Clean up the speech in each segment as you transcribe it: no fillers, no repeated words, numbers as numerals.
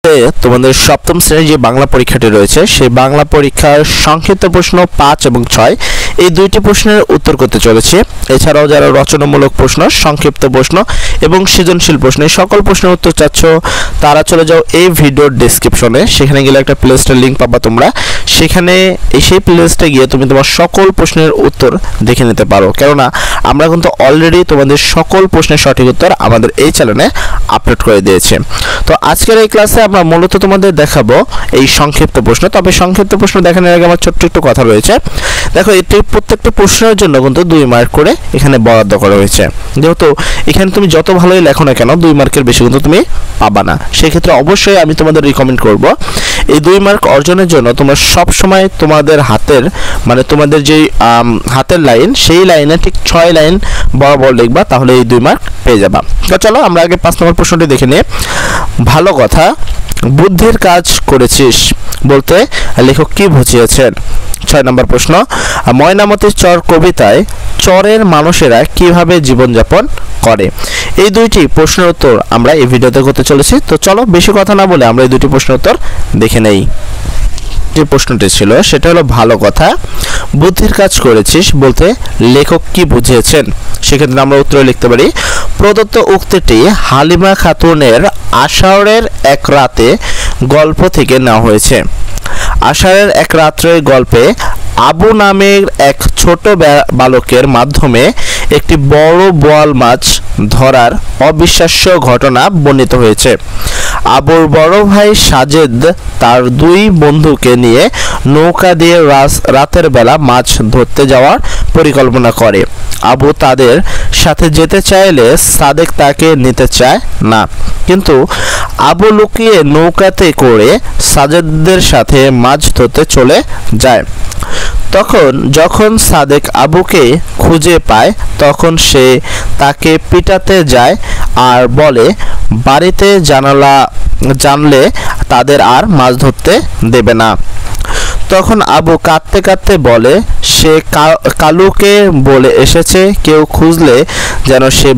তোমাদের সপ্তম শ্রেণীর যে বাংলা পরীক্ষাটি রয়েছে সেই বাংলা পরীক্ষার সংক্ষিপ্ত প্রশ্ন 5 এবং 6 এই দুইটি প্রশ্নের উত্তর করতে চলেছে। এছাড়াও যারা রচনামূলক প্রশ্ন, সংক্ষিপ্ত প্রশ্ন এবং সৃজনশীল প্রশ্ন এই সকল প্রশ্নের উত্তর চাচ্ছ তারা চলে যাও এই ভিডিওর ডেসক্রিপশনে। সেখানে গেলে একটা প্লেলিস্টের লিংক পাবা তোমরা। সেখানে সেই প্লেলিস্টে গিয়ে তুমি তোমার সকল প্রশ্নের উত্তর দেখে নিতে পারো, কেননা আমরা কিন্তু অলরেডি তোমাদের সকল প্রশ্নের সঠিক উত্তর আমাদের এই চ্যানেলে আপলোড করে দিয়েছি। তো আজকের এই ক্লাসে আমরা মূলত তোমাদের দেখাবো এই সংক্ষিপ্ত প্রশ্ন। তবে সংক্ষিপ্ত প্রশ্ন দেখানোর আগে আমার ছোট্ট একটু কথা রয়েছে। দেখো, এটি প্রত্যেকটা প্রশ্নের জন্য কিন্তু 2 মার্ক করে এখানে বরাদ্দ করা হয়েছে। যেহেতু এখানে তুমি যত ভালোই লেখো না কেন 2 মার্কের বেশি কিন্তু তুমি পাবা না। সেক্ষেত্রে অবশ্যই আমি তোমাদের রিকমেন্ড করব এই 2 মার্ক অর্জনের জন্য তোমরা সব সময় তোমাদের হাতের তোমাদের যে হাতের লাইন সেই লাইনে ঠিক 6 লাইন বরাবর লিখবা, তাহলে এই 2 মার্ক পেয়ে যাবা। তো চলো আমরা আগে 5 নম্বর প্রশ্নটি দেখে নিই। ভালো কথা, বুদ্ধির কাজ করেছিস বলতে লেখক কি বুঝিয়েছেন? 6 নম্বর প্রশ্ন, ময়নামতির চর কবিতায় চরের মানুষেরা কিভাবে জীবনযাপন করে? এই দুইটি প্রশ্নের উত্তর আমরা এই ভিডিওতে করতে চলেছি। তো চলো বেশি কথা না বলে আমরা এই দুটি প্রশ্নের উত্তর দেখে নেই। যে প্রশ্নটি ছিল সেটা হলো, ভালো কথা, বুদ্ধির কাজ করেছিস বলতে লেখক কি বুঝিয়েছেন? সেক্ষেত্রে আমরা উত্তরে লিখতে পারি, প্রদত্ত উক্তিটি হালিমা খাতুনের আষাঢ়ের এক রাতে গল্প থেকে নেওয়া হয়েছে। আষাঢ়ের এক রাত্রের গল্পে আবু নামের এক ছোট বালকের মাধ্যমে একটি বড় বোয়াল মাছ ধরার অবিশ্বাস্য ঘটনা বর্ণিত হয়েছে। আবুর বড় ভাই সাজেদ তার 2 বন্ধুকে নিয়ে নৌকা দিয়ে রাতের বেলা মাছ ধরতে যাওয়ার পরিকল্পনা করে। আবু তাদের সাথে যেতে চাইলে সাদেক তাকে নিতে চায় না, কিন্তু আবু লুকিয়ে নৌকাতে করে সাজেদদের সাথে মাছ ধরতে চলে যায়। যখন সাদেক আবুকে খুঁজে পায় তখন সে তাকে পিটাতে যায় আর বলে বাড়িতে জানলে তাদের আর মাছ ধরতে দেবে না। তখন আবু কাঁদতে কাঁদতে বলে সে কালুকে বলে এসেছে কেউ খুঁজলে যেন সে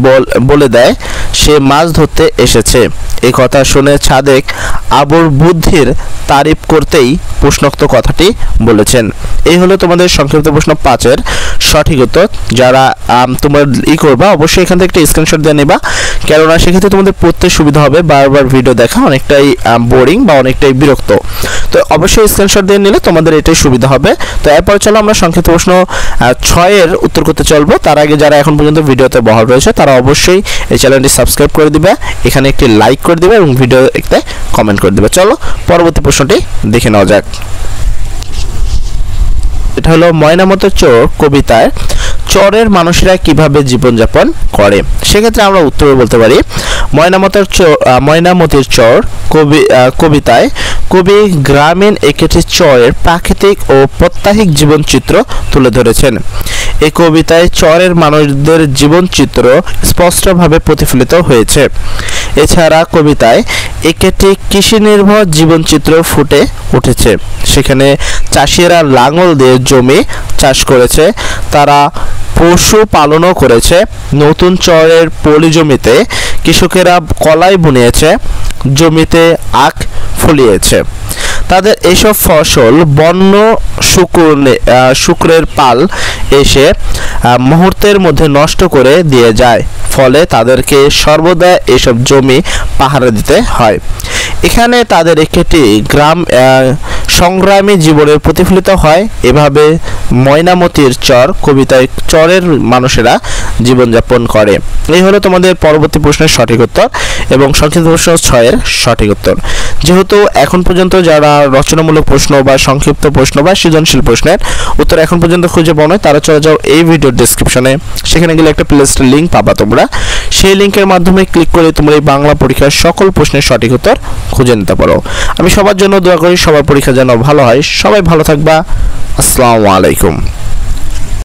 বলে দেয় সে মাছ ধরতে এসেছে। এই কথা শুনে সাদেক আবুর বুদ্ধির তারিফ করতেই প্রশ্নোক্ত কথাটি বলেছেন। এই হলো তোমাদের সংক্ষিপ্ত প্রশ্ন 5-এর সঠিক উত্তর। যারা তোমরা করবা অবশ্যই এখান থেকে একটা স্ক্রিনশট দিয়ে নেবা, কেননা সেক্ষেত্রে তোমাদের পড়তে সুবিধা হবে। বারবার ভিডিও দেখা অনেকটাই বোরিং বা অনেকটাই বিরক্ত, তো অবশ্যই স্ক্রিনশট দিয়ে নিলে তোমাদের এটাই সুবিধা হবে। তো এরপর চলো আমরা সংক্ষিপ্ত প্রশ্ন 6-এর উত্তর করতে চলবো। তার আগে যারা এখন পর্যন্ত ভিডিওতে বহাল রয়েছে তারা অবশ্যই এই চ্যানেলটি সাবস্ক্রাইব করে দিবে, এখানে একটি লাইক করে দিবে এবং ভিডিওতে কমেন্ট করে দিবে। চলো পরবর্তী প্রশ্নটি দেখে নেওয়া যাক। এটা হলো, ময়নামতির চর কবিতায় চরের মানুষেরা কিভাবে জীবনযাপন করে? সেক্ষেত্রে আমরা উত্তরে বলতে পারি, ময়নামতির চর কবিতায় কবি গ্রামীণ একটি চরের প্রাকৃতিক ও প্রাত্যহিক জীবনচিত্র তুলে ধরেছেন। এই কবিতায় চরের মানুষদের জীবনচিত্র স্পষ্টভাবে প্রতিফলিত হয়েছে। এছাড়া কবিতায় একটি কৃষি নির্ভর জীবনচিত্র ফুটে উঠেছে। সেখানে চাষিরা লাঙল দিয়ে জমি চাষ করেছে, তারা পশু পালনও করেছে। নতুন চরের পলি জমিতে কৃষকেরা কলাই বুনিয়েছে, জমিতে আখ ফলিয়েছে। তাদের এসব ফসল বন্য শুকরের পাল এসে মুহূর্তের মধ্যে নষ্ট করে দিয়ে যায়, ফলে তাদেরকে সর্বদা এসব জমি পাহারা দিতে হয়। এখানে তাদের একটি সংগ্রামী জীবনের প্রতিফলিত হয়। এভাবে ময়নামতির চর কবিতায় চরের মানুষেরা জীবনযাপন করে। এই হলো তোমাদের পরবর্তী প্রশ্নের সঠিক উত্তর এবং সংক্ষিপ্ত প্রশ্ন 6-এর সঠিক উত্তর। যেহেতু এখন পর্যন্ত যারা রচনামূলক প্রশ্ন বা সংক্ষিপ্ত প্রশ্ন বা সৃজনশীল প্রশ্নের উত্তর এখন পর্যন্ত খুঁজে পাও না, তারা চলে যাও এই ভিডিওর ডেসক্রিপশনে। সেখানে গেলে একটা প্লেলিস্টের লিংক পাবা তোমরা। সেই লিংকের মাধ্যমে ক্লিক করে তোমরা এই বাংলা পরীক্ষার সকল প্রশ্নের সঠিক উত্তর খুঁজে নিতে পারো। আমি সবার জন্য দোয়া করি সবার পরীক্ষা যেন ভালো হয়। সবাই ভালো থাকবা। আসসালামু আলাইকুম।